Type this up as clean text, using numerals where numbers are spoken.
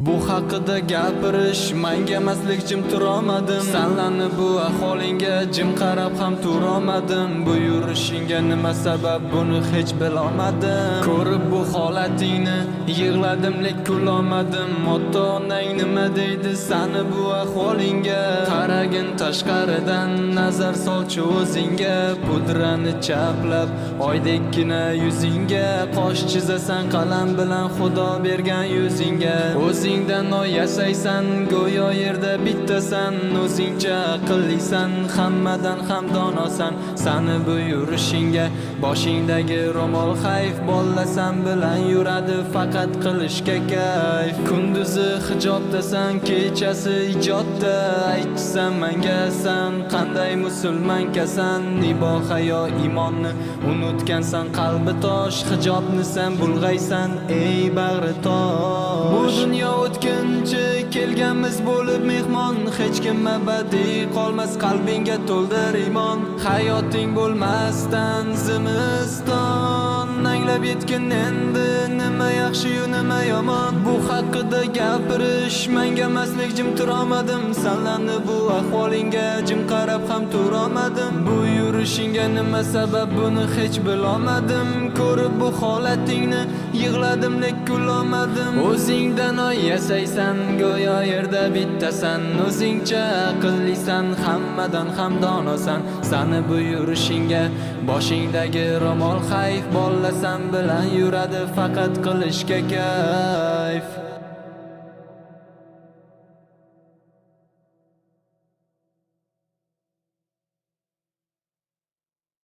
Bu haqida gapirish menga emaslik, jim turolmadim. Senlarni bu ahvolingga jim qarab ham turolmadim. Bu yurishingga nima sabab, buni hech bilolmadim. Ko'rib bu holatingni yig'ladim, lek kulolmadim. Ota-onang nima deydi seni bu ahvolingga? Qaragin tashqaridan, nazar solchi o'zingga. Pudrani chaplab oydekkina yuzingga, qosh chizasan qalam bilan Xudo bergan yuzingga. O'zingdan oy yasaysan, go'yo yerda bittasan. O'zingcha aqllisan, hammadan ham donosan. Seni bu yurishingga boshingdagi ro'mol hayf, bollasan bilan yuradi faqat qilishga kayf. Kunduzi hijobdasan, kechasi ijodda. Aytsan menga san qanday musulmonkasan? Ibo hayo iymonni unutgansan, qalbi tosh. Hijobni sen bulg'aysan, ey bag'ri tosh. Bu dunyo o'tkinchi, kelganmiz bo'lib mehmon. Hech kim abadiy qolmas, qalbingga to'ldir iymon. Hayoting bo'lmasdan zimiston, anglab yetgin endi nima yaxshi yu nima yomon. Bu haqida gapirish menga emaslik, jim turolmadim. Senlarni bu ahvolingga jim qarab ham turolmadim. Bu yurishingga nima sabab, buni hech bilolmadim. Ko'rib bu holatingni yig'ladim, lek kulolmadim. O'zingdan oy yasaysan, go'yo yerda bittasan. O'zingcha aqllisan, hammadan ham donosan. Seni bu yurishingga boshingdagi ro'mol hayf, bollasan bilan yuradi faqat qilishga kayf.